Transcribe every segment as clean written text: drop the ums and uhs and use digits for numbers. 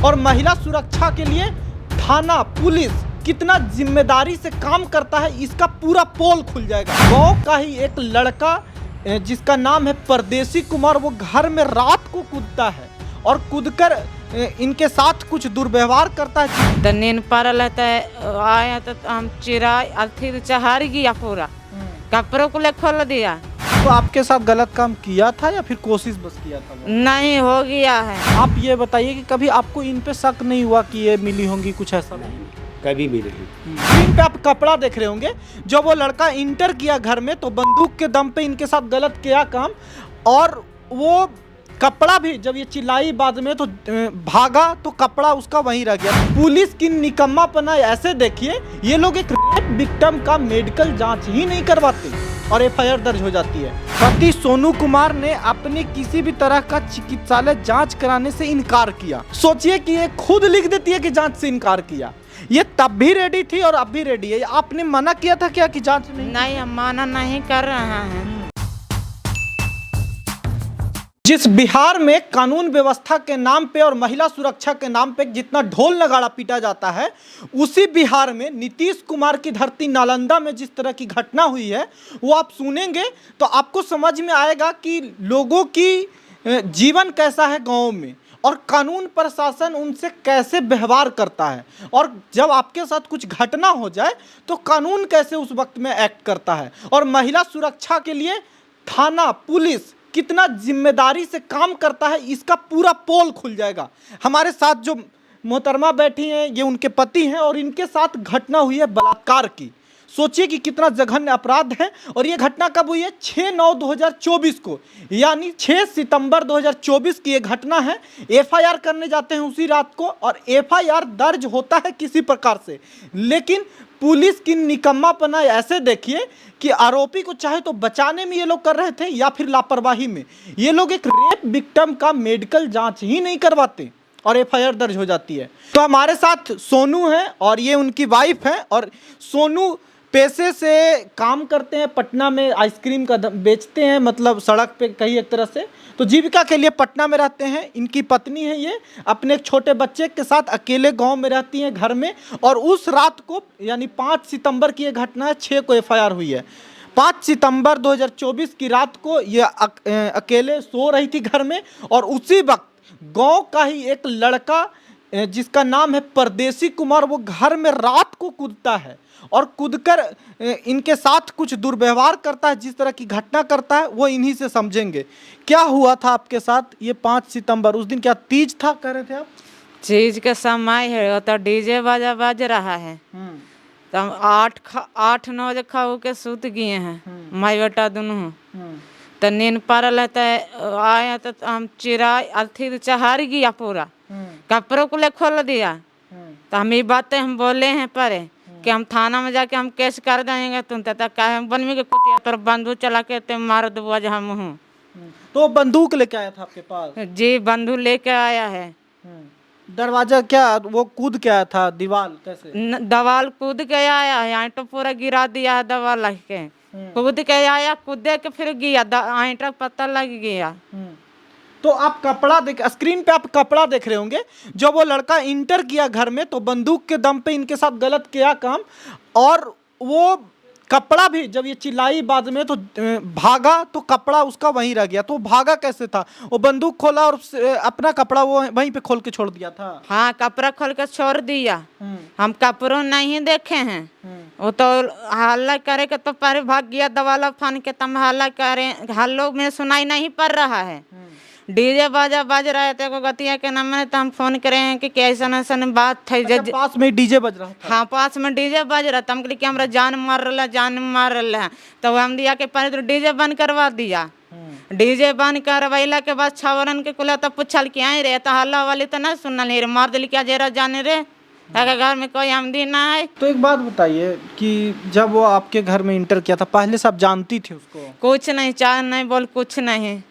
और महिला सुरक्षा के लिए थाना पुलिस कितना जिम्मेदारी से काम करता है, इसका पूरा पोल खुल जाएगा। गांव का ही एक लड़का जिसका नाम है परदेसी कुमार, वो घर में रात को कूदता है और कूदकर इनके साथ कुछ दुर्व्यवहार करता है। तो नींद पड़ल है तो आया तो हम चिरा अथी चहार गया, पूरा कपड़ों को ले खोल दिया। तो आपके साथ गलत काम किया था या फिर कोशिश बस किया था? नहीं, हो गया है। आप ये बताइए कि कभी आपको इन पे शक नहीं हुआ कि ये मिली होंगी, कुछ ऐसा नहीं? कभी भी नहीं। स्क्रीन पे आप कपड़ा देख रहे होंगे, जब वो लड़का इंटर किया घर में तो बंदूक के दम पे इनके साथ गलत किया काम, और वो कपड़ा भी जब ये चिल्लाई बाद में तो भागा तो कपड़ा उसका वहीं रह गया। पुलिस की निकम्मापना ऐसे देखिए, ये लोग एक रेप विक्टिम का मेडिकल जांच ही नहीं करवाते और एफआईआर दर्ज हो जाती है। पति सोनू कुमार ने अपने किसी भी तरह का चिकित्सालय जांच कराने से इनकार किया। सोचिए कि ये खुद लिख देती है कि जांच से इनकार किया। ये तब भी रेडी थी और अब भी रेडी है। आपने मना किया था क्या कि जांच नहीं, हम मना नहीं कर रहे हैं। जिस बिहार में कानून व्यवस्था के नाम पे और महिला सुरक्षा के नाम पे जितना ढोल नगाड़ा पीटा जाता है, उसी बिहार में नीतीश कुमार की धरती नालंदा में जिस तरह की घटना हुई है, वो आप सुनेंगे तो आपको समझ में आएगा कि लोगों की जीवन कैसा है गाँव में और कानून प्रशासन उनसे कैसे व्यवहार करता है, और जब आपके साथ कुछ घटना हो जाए तो कानून कैसे उस वक्त में एक्ट करता है। और महिला सुरक्षा के लिए थाना पुलिस कितना जिम्मेदारी से काम करता है, इसका पूरा पोल खुल जाएगा। हमारे साथ जो मोहतरमा बैठी हैं, ये उनके पति हैं और इनके साथ घटना हुई है बलात्कार की। सोचिए कि कितना जघन्य अपराध है। और ये घटना कब हुई है? 6/9/2024 को, यानी 6 सितंबर 2024 की ये घटना है। एफआईआर करने जाते हैं उसी रात को और एफआईआर दर्ज होता है किसी प्रकार से, लेकिन पुलिस की निकम्मापना ऐसे देखिए कि आरोपी को चाहे तो बचाने में ये लोग कर रहे थे या फिर लापरवाही में। ये लोग एक रेप विक्टिम का मेडिकल जांच ही नहीं करवाते और एफआईआर दर्ज हो जाती है। तो हमारे साथ सोनू है और ये उनकी वाइफ है। और सोनू पैसे से काम करते हैं, पटना में आइसक्रीम का बेचते हैं, मतलब सड़क पे कहीं एक तरह से, तो जीविका के लिए पटना में रहते हैं। इनकी पत्नी है, ये अपने एक छोटे बच्चे के साथ अकेले गांव में रहती हैं घर में। और उस रात को यानी 5 सितंबर की ये घटना है, 6 को एफआईआर हुई है। 5 सितंबर 2024 की रात को ये अकेले सो रही थी घर में और उसी वक्त गाँव का ही एक लड़का जिसका नाम है परदेसी कुमार, वो घर में रात को कूदता है और कूदकर इनके साथ कुछ दुर्व्यवहार करता है। जिस तरह की घटना करता है वो इन्हीं से समझेंगे। क्या हुआ था आपके साथ ये 5 सितंबर? उस दिन क्या तीज था कह रहे थे आप? चीज का समय है तो डीजे बज रहा है, तो हम 8-9 बजे खा के सूत गए हैं, माई बेटा दोनों। तो नींद पड़ल है तो आया तो हम चिरा अथी चहार गया, पूरा कपड़ों को ले खोल दिया। तो हम ये बातें हम बोले हैं पर कि हम थाना में जाके हम केस कर देंगे, तुम तक कहे बनमी के कुटिया पर बंदूक चला के ते मार दो आज हम हूँ। तो बंदूक लेके आया था आपके पास? जी, बंदूक लेके आया है। दरवाजा क्या वो कूद के आया था? दीवार कैसे? दवाल कूद के आया है, आईटा पूरा गिरा दिया है, दवा लग के कूद के आया, कूदे के फिर गया, आईटा पता लग गया। तो आप कपड़ा देख, स्क्रीन पे आप कपड़ा देख रहे होंगे, जब वो लड़का इंटर किया घर में तो बंदूक के दम पे इनके साथ गलत किया काम, और वो कपड़ा भी जब ये चिल्लाई बाद में तो भागा तो कपड़ा उसका वहीं रह गया। तो भागा कैसे था? वो बंदूक खोला और अपना कपड़ा वो वहीं पे खोल के छोड़ दिया था? हाँ, कपड़ा खोल के छोड़ दिया। हम कपड़ों नहीं देखे हैं, वो तो हल्ला करे के तो पर भाग गया, दवाला फान के तम हल्ला करे, हल्लो में सुनाई नहीं पड़ रहा है। डीजे बज रहे थे को गतिया के नाम में, तो हम फोन करे हैं कि कैसा ऐसा बात थी। अच्छा, पास में डीजे बज रहा था? हाँ, पास में डीजे बज रहा था। हम कहले कि हमरा जान मार रहा है, तो हम दिया के पहले तो डीजे बंद करवा दिया। डीजे बंद करवैला के बाद छावरन के कुला तो पूछल कि आई रे, तो हल्ला वाली तो ना सुनल रे, मार दिल क्या जेरा जाने रे, घर में कोई आमदी ना है। तो एक बात बताइए कि जब वो आपके घर में इंटर किया था, पहले से आप जानती थी उसको? कुछ नहीं, चार नहीं बोल, कुछ नहीं,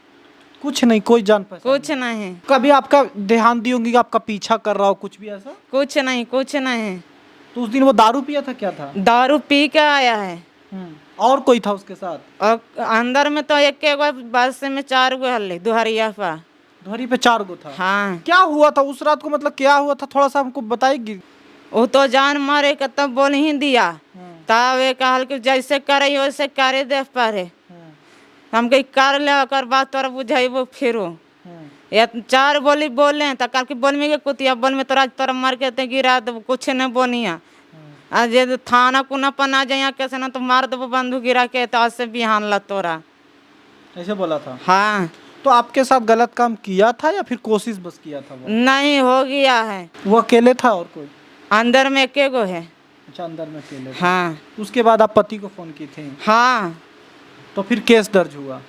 कुछ नहीं, कोई जान पहचान? कुछ नहीं। कभी आपका ध्यान दी होंगी कि आपका पीछा कर रहा हो, कुछ भी ऐसा? कुछ नहीं, कुछ नहीं। तो उस दिन वो दारू पिया था? क्या था? दारू पी के आया है। और कोई था उसके साथ? और अंदर में तो एक बस में 4 गो हल्ले दुहरिया पर। धोरी पे 4 गो था। हाँ। क्या हुआ था उस रात को, मतलब क्या हुआ था, थोड़ा सा हमको बताएगी? वो तो जान मारे के तब बोल ही दिया, तब ये कहल कि जैसे करे वैसे करे दे पारे। हम कही कर ले, ओकर बाद तोरा बुझेबो फिरो। या 4 बोली बोले तो कल की बोल में के कुतिया बोल में तोरा तोरा मार के ते गिरा दे, कुछ नहीं बोनिया। आज ये थाना कुना पना जाइया कैसे ना तो मार देबो बंदूक गिरा के, तो आज से बिहान ला तोरा। ऐसे बोला था? हाँ। तो आपके साथ गलत काम किया था या फिर कोशिश बस किया था वो? नहीं, हो गया है। वो अकेले था और कोई? अंदर में एक गो है। अच्छा, अंदर में अकेले था। हाँ। उसके बाद आप पति को फोन की थी? हाँ। तो फिर केस दर्ज हुआ?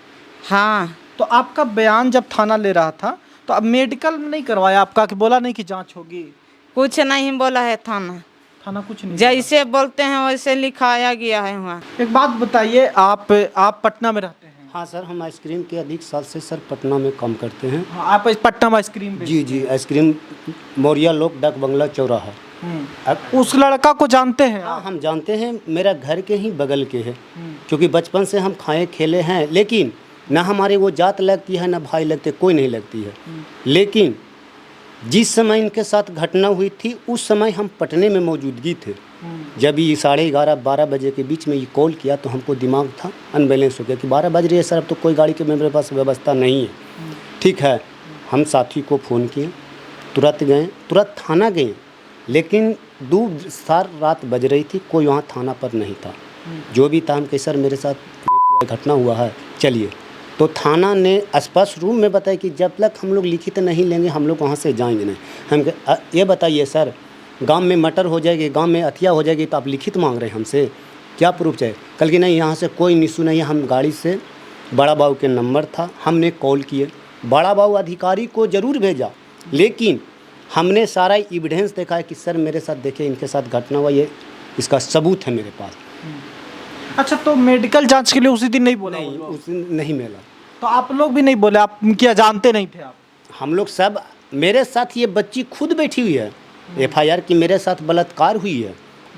हाँ। तो आपका बयान जब थाना ले रहा था तो अब मेडिकल नहीं करवाया आपका, कि बोला नहीं कि जांच होगी? कुछ नहीं बोला है थाना। थाना कुछ नहीं? जैसे बोलते हैं वैसे लिखाया गया है वहाँ। एक बात बताइए, आप पटना में रहते हैं? हाँ सर, हम आइसक्रीम के अधिक साल से सर पटना में काम करते हैं। हाँ, आप इस पटना में आइसक्रीम जी जी, आइसक्रीम मौर्या लोक डाक बंगला चौराहा। उस लड़का को जानते हैं हाँ, आप? हम जानते हैं, मेरा घर के ही बगल के है। क्योंकि बचपन से हम खाए खेले हैं, लेकिन ना हमारे वो जात लगती है ना भाई लगते, कोई नहीं लगती है। लेकिन जिस समय इनके साथ घटना हुई थी उस समय हम पटने में मौजूदगी थे। जब ये 11:30-12 बजे के बीच में ये कॉल किया तो हमको दिमाग था अनबैलेंस हो गया कि 12 बज रही है सर, अब तो कोई गाड़ी की मेरे पास व्यवस्था नहीं है। ठीक है, हम साथी को फ़ोन किए, तुरंत गए, तुरंत थाना गए, लेकिन 2-4 रात बज रही थी, कोई वहाँ थाना पर नहीं था। जो भी था, हम कहे सर मेरे साथ घटना हुआ है, चलिए। तो थाना ने स्पष्ट रूप में बताया कि जब तक हम लोग लिखित नहीं लेंगे हम लोग वहाँ से जाएंगे नहीं। हम ये बताइए सर, गांव में मटर हो जाएगी, गांव में हत्या हो जाएगी, तो आप लिखित मांग रहे हैं हमसे, क्या प्रूफ चाहिए? कल की नहीं, यहाँ से कोई इशू नहीं है। हम गाड़ी से, बड़ा बाबू के नंबर था, हमने कॉल किए, बड़ा बाबू अधिकारी को ज़रूर भेजा, लेकिन हमने सारा एविडेंस देखा है कि सर मेरे साथ देखिए इनके साथ घटना हुआ, ये इसका सबूत है मेरे पास। अच्छा, तो मेडिकल जांच के लिए उसी दिन नहीं बोला? नहीं, उस दिन नहीं मिला। तो आप लोग भी नहीं बोले? आप क्या जानते नहीं थे आप? हम लोग सब, मेरे साथ ये बच्ची खुद बैठी हुई है, FIR की मेरे साथ बलात्कार हुई है।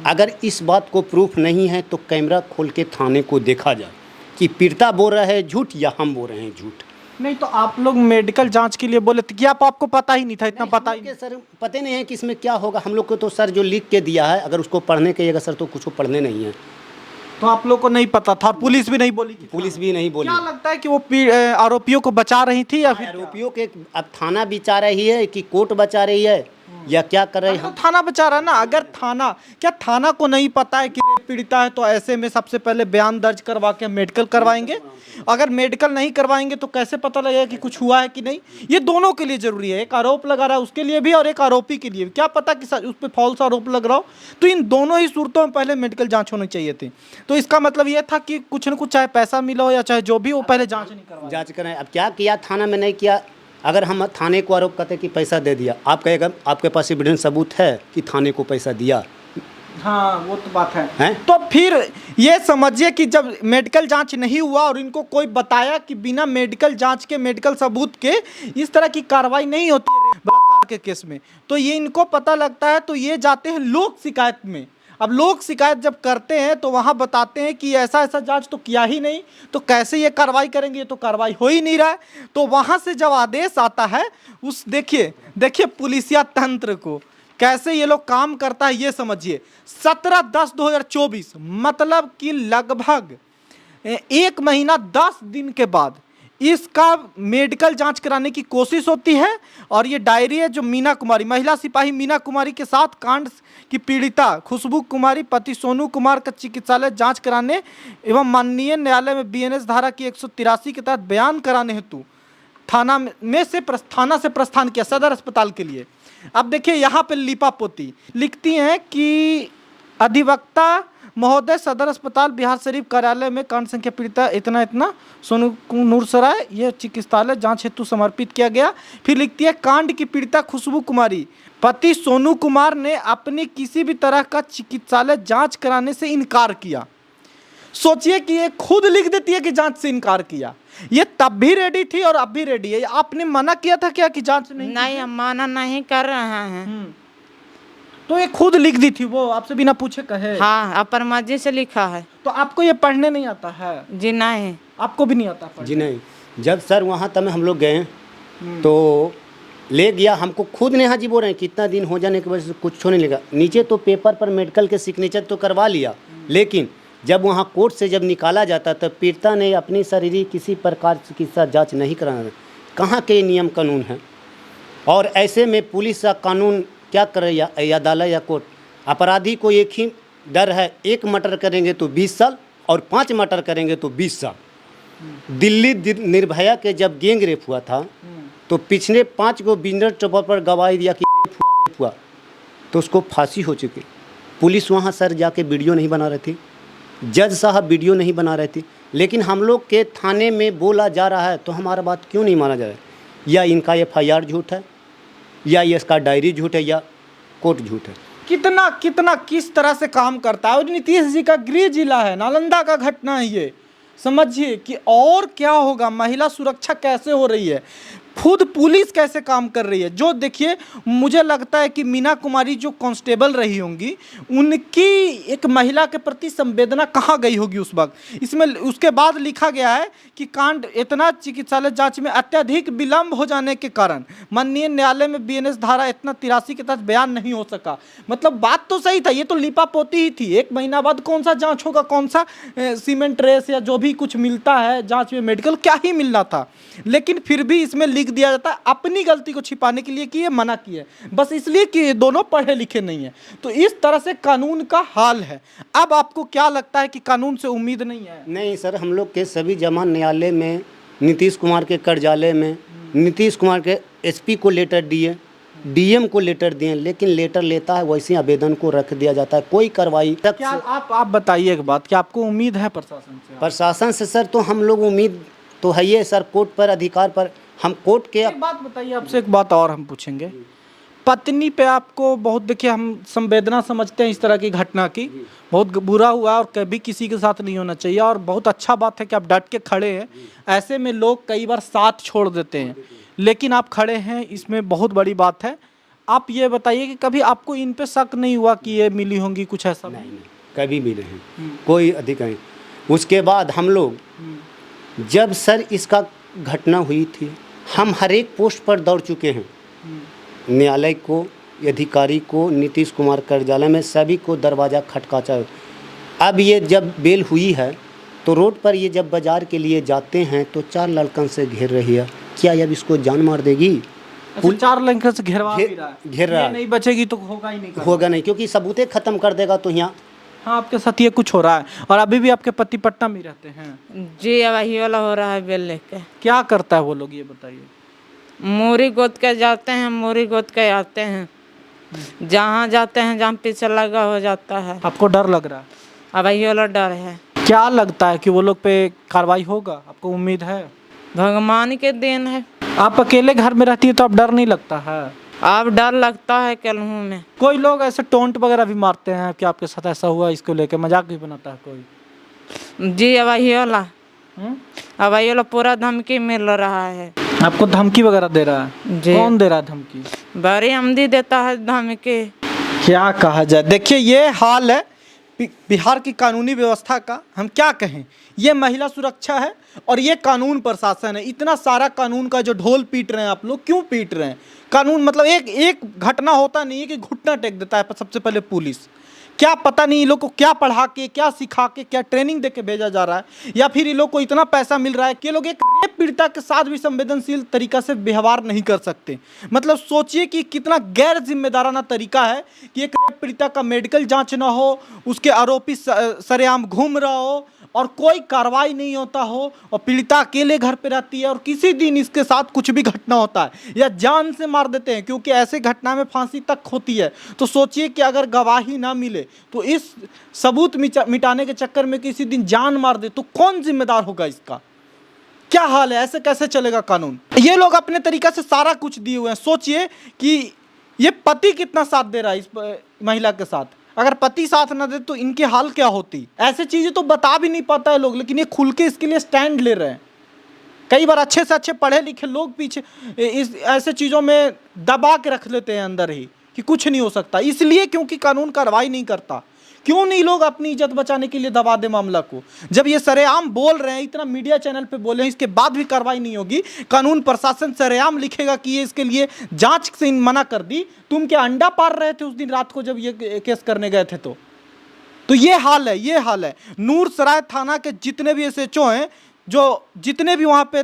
अगर इस बात को प्रूफ नहीं है तो कैमरा खोल के थाने को देखा जाए कि पीड़िता बोल रहा है झूठ या हम बोल रहे हैं झूठ। नहीं, तो आप लोग मेडिकल जांच के लिए बोले थे कि आपको पता ही नहीं था? इतना पता ही नहीं? सर पता नहीं है कि इसमें क्या होगा। हम लोग को तो सर जो लिख के दिया है, अगर उसको पढ़ने कहिएगा सर तो कुछ को पढ़ने नहीं है। तो आप लोग को नहीं पता था? पुलिस भी नहीं बोली? पुलिस भी नहीं बोली। क्या लगता है कि वो आरोपियों को बचा रही थी या फिर आरोपियों के अब थाना बचा रही है कि कोर्ट बचा रही है या क्या कर रही है? तो थाना बचा रहा ना। अगर थाना, क्या थाना को नहीं पता है कि रेप पीड़िता है, तो ऐसे में सबसे पहले बयान दर्ज करवा के मेडिकल करवाएंगे? अगर मेडिकल नहीं करवाएंगे तो कैसे पता लगेगा कि कुछ हुआ है कि नहीं? ये दोनों के लिए जरूरी है, एक आरोप लगा रहा है उसके लिए भी और एक आरोपी के लिए भी। क्या पता कि उस पर फॉल्स आरोप लग रहा हो? तो इन दोनों ही सूरतों में पहले मेडिकल जांच होनी चाहिए थी। तो इसका मतलब ये था कि कुछ न कुछ, चाहे पैसा मिला हो या चाहे जो भी हो, पहले जांच नहीं करवाई। जांच करें। अब क्या किया थाना में नहीं किया। अगर हम थाने को आरोप करते कि पैसा दे दिया, आप कहेगा आपके पास एविडेंस सबूत है कि थाने को पैसा दिया? हाँ, वो तो बात है। हैं? तो फिर ये समझिए कि जब मेडिकल जांच नहीं हुआ और इनको कोई बताया कि बिना मेडिकल जांच के, मेडिकल सबूत के इस तरह की कार्रवाई नहीं होती है बलात्कार के केस में, तो ये इनको पता लगता है, तो ये जाते हैं लोक शिकायत में। अब लोक शिकायत जब करते हैं तो वहाँ बताते हैं कि ऐसा ऐसा जांच तो किया ही नहीं, तो कैसे ये कार्रवाई करेंगे, ये तो कार्रवाई हो ही नहीं रहा है। तो वहाँ से जब आदेश आता है, उस देखिए पुलिसिया तंत्र को कैसे ये लोग काम करता है, ये समझिए। 17/10/2024, मतलब कि लगभग 1 महीना 10 दिन के बाद इसका मेडिकल जांच कराने की कोशिश होती है। और ये डायरी है जो मीना कुमारी, महिला सिपाही मीना कुमारी के साथ कांड की पीड़िता खुशबू कुमारी पति सोनू कुमार का चिकित्सालय जांच कराने एवं माननीय न्यायालय में BNS धारा की 183 के तहत बयान कराने हेतु थाना से प्रस्थान किया, सदर अस्पताल के लिए। अब देखिए यहाँ पे लिपापोती लिखती हैं कि अधिवक्ता महोदय, सदर अस्पताल बिहार शरीफ कार्यालय में कांड संख्या पीड़िता इतना इतना सोनू नूरसराय, यह चिकित्सालय जांच हेतु समर्पित किया गया। फिर लिखती है कांड की पीड़िता खुशबू कुमारी पति सोनू कुमार ने अपनी किसी भी तरह का चिकित्सालय जांच कराने से इनकार किया। सोचिए कि ये खुद लिख देती है कि जांच से इनकार किया। ये तब भी रेडी थी और अब भी रेडी है। आपने मना किया था क्या कि जांच नहीं, हम मना नहीं कर रहे हैं। तो ये खुद लिख दी थी, वो आपसे बिना पूछे कहे? हाँ, अपर मर्जी से लिखा है। तो आपको ये पढ़ने नहीं आता है? जी नहीं, आपको भी नहीं आता पढ़ने? जी नहीं। जब सर वहाँ तब हम लोग गए तो ले गया, हमको खुद नेहा जी बोल रहे हैं कितना दिन हो जाने के वजह से कुछ नहीं लगा। नीचे तो पेपर पर मेडिकल के सिग्नेचर तो करवा लिया, लेकिन जब वहाँ कोर्ट से जब निकाला जाता तब पीड़िता ने अपनी शारीरिक किसी प्रकार चिकित्सा जांच नहीं कराना। कहाँ के नियम कानून हैं? और ऐसे में पुलिस का कानून क्या करे या अदालत या कोर्ट? अपराधी को एक ही डर है, 1 मर्डर करेंगे तो 20 साल और 5 मर्डर करेंगे तो 20 साल। दिल्ली निर्भया के जब गैंग रेप हुआ था तो पिछले 5 गो बिजनेस टॉपर पर गवाही दिया कि रेप हुआ तो उसको फांसी हो चुकी। पुलिस वहाँ सर जाके वीडियो नहीं बना रही थी, जज साहब वीडियो नहीं बना रहे थे, लेकिन हम लोग के थाने में बोला जा रहा है तो हमारा बात क्यों नहीं माना जा रहा है? या इनका FIR झूठ है, या इसका डायरी झूठ है, या कोर्ट झूठ है। कितना किस तरह से काम करता है। और नीतीश जी का गृह जिला है, नालंदा का घटना है ये, समझिए कि और क्या होगा। महिला सुरक्षा कैसे हो रही है, खुद पुलिस कैसे काम कर रही है। जो देखिए, मुझे लगता है कि मीना कुमारी जो कांस्टेबल रही होंगी, उनकी एक महिला के प्रति संवेदना कहाँ गई होगी उस वक्त। इसमें उसके बाद लिखा गया है कि कांड इतना चिकित्सालय जांच में अत्यधिक विलंब हो जाने के कारण माननीय न्यायालय में BNS धारा इतना 83 के तहत बयान नहीं हो सका। मतलब बात तो सही था, ये तो लिपापोती ही थी। 1 महीना बाद कौन सा जाँच होगा, कौन सा सीमेंट ट्रेस या जो भी कुछ मिलता है जाँच में मेडिकल, क्या ही मिलना था। लेकिन फिर भी इसमें लिख दिया जाता है अपनी गलती को छिपाने के लिए कि ये मना किया है, बस इसलिए कि ये दोनों पढ़े लिखे नहीं है। तो इस तरह से कानून का हाल है। अब आपको क्या लगता है कि कानून से उम्मीद नहीं है? नहीं सर, हम लोग के सभी जमा न्यायालय में, नीतीश कुमार के कार्यालय में, नीतीश कुमार के SP को लेटर दिए, DM को लेटर दिए, लेकिन लेटर लेता है वैसे आवेदन को रख दिया जाता है, कोई कार्रवाई तक। क्या आप बताइए एक बात, क्या आपको उम्मीद है प्रशासन से? प्रशासन से सर तो हम लोग उम्मीद तो है ये सर, कोर्ट पर अधिकार पर हम कोर्ट के। एक बात बताइए, आपसे एक बात और हम पूछेंगे। पत्नी पे आपको बहुत, देखिए हम संवेदना समझते हैं इस तरह की घटना की, बहुत बुरा हुआ और कभी किसी के साथ नहीं होना चाहिए। और बहुत अच्छा बात है कि आप डट के खड़े हैं। ऐसे में लोग कई बार साथ छोड़ देते हैं, लेकिन आप खड़े हैं, इसमें बहुत बड़ी बात है। आप ये बताइए कि कभी आपको इन पे शक नहीं हुआ कि ये मिली होंगी, कुछ ऐसा? नहीं, कभी भी नहीं, कोई अधिकार नहीं। उसके बाद हम लोग जब सर इसका घटना हुई थी, हम हर एक पोस्ट पर दौड़ चुके हैं, न्यायालय को, अधिकारी को, नीतीश कुमार कार्यालय में, सभी को दरवाज़ा खटकाचा। अब ये जब बेल हुई है तो रोड पर ये जब बाजार के लिए जाते हैं तो 4 लड़कन से घेर रही है। क्या अब इसको जान मार देगी? 4 लड़कन से घेर रहा है, नहीं बचेगी तो होगा ही नहीं, होगा नहीं, क्योंकि सबूतें ख़त्म कर देगा। तो यहाँ हाँ, आपके साथ ये कुछ हो रहा है और अभी भी आपके पति पटना में रहते हैं? जी, वही वाला हो रहा है बेल लेके। क्या करता है वो लोग, ये बताइए? मोरी गोद के जाते हैं, मोरी गोद के आते हैं, जहाँ जाते हैं जहाँ पीछे लगा हो जाता है। आपको डर लग रहा है? अब वही वाला डर है। क्या लगता है कि वो लोग पे कार्रवाई होगा? आपको उम्मीद है? भगवान के देन है। आप अकेले घर में रहती है तो अब डर नहीं लगता है? अब डर लगता है कलहू में। कोई लोग ऐसे टोंट वगैरह भी मारते हैं कि आपके साथ ऐसा हुआ, इसको लेके मजाक भी बनाता है कोई? जी, अब वही वाला पूरा धमकी मिल रहा है। आपको धमकी वगैरह दे रहा है? जी। कौन दे रहा है धमकी? बड़ी अमदी देता है धमकी। क्या कहा जाए। देखिए, ये हाल है बिहार की कानूनी व्यवस्था का। हम क्या कहें, ये महिला सुरक्षा है और ये कानून प्रशासन है। इतना सारा कानून का जो ढोल पीट रहे हैं आप लोग, क्यों पीट रहे हैं? कानून मतलब एक घटना होता नहीं है कि घुटना टेक देता है सबसे पहले पुलिस। क्या पता नहीं इन लोग को क्या पढ़ा के, क्या सिखा के, क्या ट्रेनिंग दे के भेजा जा रहा है, या फिर इन लोग को इतना पैसा मिल रहा है कि ये लोग एक रेप पीड़िता के साथ भी संवेदनशील तरीका से व्यवहार नहीं कर सकते। मतलब सोचिए कि कितना गैर जिम्मेदाराना तरीका है कि एक रेप पीड़िता का मेडिकल जांच ना हो, उसके आरोपी सरेआम घूम रहा हो और कोई कार्रवाई नहीं होता हो, और पीड़िता अकेले घर पे रहती है और किसी दिन इसके साथ कुछ भी घटना होता है या जान से मार देते हैं, क्योंकि ऐसे घटना में फांसी तक होती है। तो सोचिए कि अगर गवाही ना मिले तो इस सबूत मिटाने के चक्कर में किसी दिन जान मार दे तो कौन जिम्मेदार होगा इसका? क्या हाल है, ऐसे कैसे चलेगा कानून? ये लोग अपने तरीका से सारा कुछ दिए हुए हैं। सोचिए कि ये पति कितना साथ दे रहा है इस महिला के साथ। अगर पति साथ ना दे तो इनकी हाल क्या होती? ऐसे चीजें तो बता भी नहीं पाता है लोग, लेकिन ये खुल के इसके लिए स्टैंड ले रहे हैं। कई बार अच्छे से अच्छे पढ़े लिखे लोग पीछे इस ऐसे चीज़ों में दबा के रख लेते हैं अंदर ही कि कुछ नहीं हो सकता, इसलिए क्योंकि कानून कार्रवाई नहीं करता। क्यों नहीं लोग अपनी इज्जत बचाने के लिए दबा दे मामला को? जब ये सरेआम बोल रहे हैं, इतना मीडिया चैनल पे बोले हैं, इसके बाद भी कार्रवाई नहीं होगी, कानून प्रशासन सरेआम लिखेगा कि ये इसके लिए जांच से मना कर दी। तुम क्या अंडा पार रहे थे उस दिन रात को जब ये केस करने गए थे? तो ये हाल है, ये हाल है। नूरसराय थाना के जितने भी SHO हैं, जो जितने भी वहाँ पे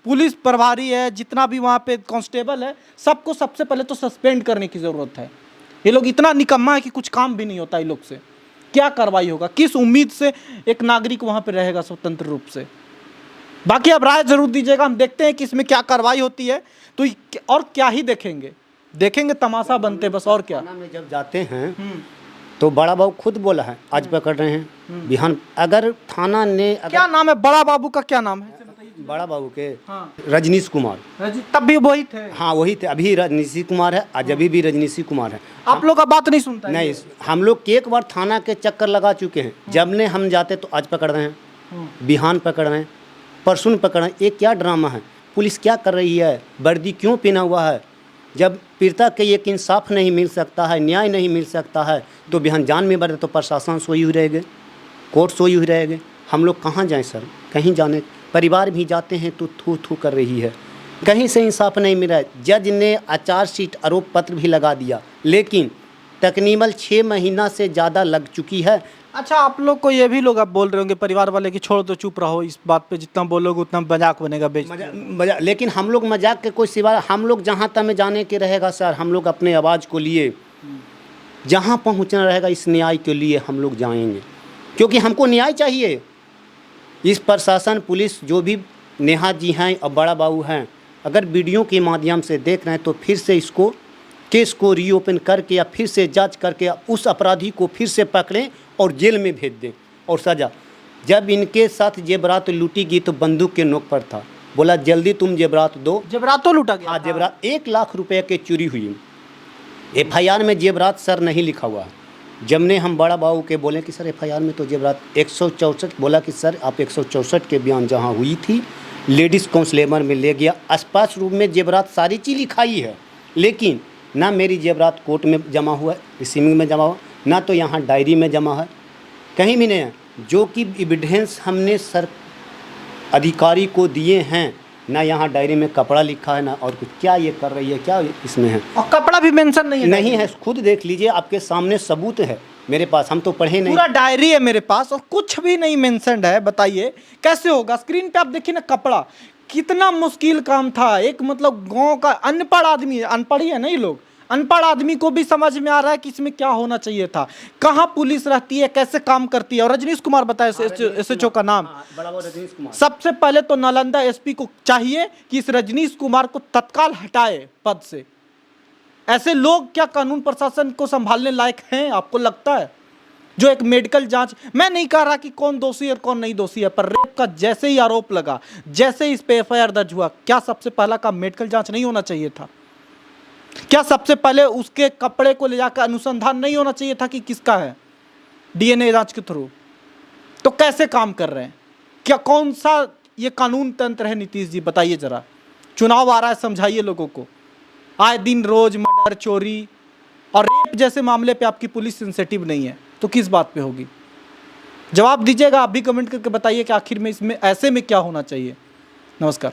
पुलिस प्रभारी है, जितना भी वहाँ पे कांस्टेबल है, सबको सबसे पहले तो सस्पेंड करने की ज़रूरत है। ये लोग इतना निकम्मा है कि कुछ काम भी नहीं होता इन लोग से। क्या कार्रवाई होगा? किस उम्मीद से एक नागरिक वहाँ पे रहेगा स्वतंत्र रूप से? बाकी अब राय जरूर दीजिएगा, हम देखते हैं कि इसमें क्या कार्रवाई होती है। तो और क्या ही देखेंगे तमाशा बनते बस, और क्या। थाना में जब जाते हैं तो बड़ा बाबू खुद बोला है आज पकड़ रहे हैं बिहान। अगर थाना ने क्या नाम है बड़ा बाबू का? क्या नाम है बड़ा बाबू के? हाँ। रजनीश कुमार। तब भी वही थे? हाँ वही थे। अभी रजनीश कुमार है, आज अभी भी रजनीश कुमार है। आप लोग का बात नहीं सुनता है? नहीं, हम लोग एक बार थाना के चक्कर लगा चुके हैं। जब ने हम जाते तो आज पकड़ रहे हैं, बिहान पकड़ रहे हैं, परसों पकड़ रहे हैं। ये क्या ड्रामा है? पुलिस क्या कर रही है? वर्दी क्यों पहना हुआ है? जब पीड़िता के एक इंसाफ नहीं मिल सकता है, न्याय नहीं मिल सकता है, तो बिहान जान में बढ़े तो प्रशासन सोई हुई रहेगी, कोर्ट सोई हुई रहेगी। हम लोग कहाँ जाएं सर? कहीं जाने, परिवार भी जाते हैं तो थू थू कर रही है, कहीं से इंसाफ नहीं मिला है। जज ने आचार शीट आरोप पत्र भी लगा दिया, लेकिन तकरीबन 6 महीना से ज़्यादा लग चुकी है। अच्छा, आप लोग को ये भी लोग आप बोल रहे होंगे परिवार वाले कि छोड़ दो, चुप रहो, इस बात पे जितना बोलोगे उतना मजाक बनेगा, मजाक। लेकिन हम लोग मजाक के कोई सिवा, हम लोग जहाँ तक में जाने के रहेगा सर, हम लोग अपने आवाज़ को लिए जहाँ पहुँचना रहेगा इस न्याय के लिए हम लोग जाएंगे, क्योंकि हमको न्याय चाहिए। इस प्रशासन पुलिस जो भी नेहा जी हैं और बड़ा बाबू हैं, अगर वीडियो के माध्यम से देख रहे हैं तो फिर से इसको केस को रीओपन करके या फिर से जांच करके उस अपराधी को फिर से पकड़ें और जेल में भेज दें और सज़ा। जब इनके साथ जेवरात लूटी गई तो बंदूक के नोक पर था, बोला जल्दी तुम जेवरात दो। जेवरात तो लूटा गया? हाँ, जेवरात 1 लाख रुपए की चोरी हुई। FIR में जेवरात सर नहीं लिखा हुआ। जब ने हम बड़ा बाबू के बोले कि सर FIR में तो जेवरात 164, बोला कि सर आप 164 के बयान जहाँ हुई थी लेडीज़ काउंसलेबर में ले गया, स्पष्ट रूप में जेवरात सारी चीज़ लिखाई है, लेकिन ना मेरी जेवरात कोर्ट में जमा हुआ है, रिसीविंग में जमा हुआ, ना तो यहाँ डायरी में जमा है, कहीं भी नहीं है। जो कि एविडेंस हमने सर अधिकारी को दिए हैं, ना यहाँ डायरी में कपड़ा लिखा है ना और कुछ। क्या ये कर रही है, क्या इसमें है? और कपड़ा भी मेंशन नहीं है? नहीं है, खुद देख लीजिए, आपके सामने सबूत है मेरे पास, हम तो पढ़े नहीं। पूरा डायरी है मेरे पास और कुछ भी नहीं मेंशन्ड है। बताइए कैसे होगा? स्क्रीन पे आप देखिए ना, कपड़ा कितना मुश्किल काम था। एक मतलब गांव का अनपढ़ आदमी, अनपढ़ ही है ना ये लोग, अनपढ़ आदमी को भी समझ में आ रहा है कि इसमें क्या होना चाहिए था, कहाँ पुलिस रहती है, कैसे काम करती है। और रजनीश कुमार बताए SHO का नाम। रजनीश कुमार। सबसे पहले तो नालंदा SP को चाहिए कि इस रजनीश कुमार को तत्काल हटाए पद से। ऐसे लोग क्या कानून प्रशासन को संभालने लायक हैं, आपको लगता है? जो एक मेडिकल जांच, मैं नहीं कह रहा कि कौन दोषी और कौन नहीं दोषी है, पर रेप का जैसे ही आरोप लगा, जैसे इस पे FIR दर्ज हुआ, क्या सबसे पहला काम मेडिकल जांच नहीं होना चाहिए था? क्या सबसे पहले उसके कपड़े को ले जाकर अनुसंधान नहीं होना चाहिए था कि किसका है, DNA जांच के थ्रू? तो कैसे काम कर रहे हैं? क्या कौन सा ये कानून तंत्र है? नीतीश जी बताइए जरा, चुनाव आ रहा है, समझाइए लोगों को। आए दिन रोज मर्डर, चोरी और रेप जैसे मामले पे आपकी पुलिस सेंसिटिव नहीं है, तो किस बात पे होगी? जवाब दीजिएगा। आप भी कमेंट करके बताइए कि आखिर में इसमें ऐसे में क्या होना चाहिए। नमस्कार।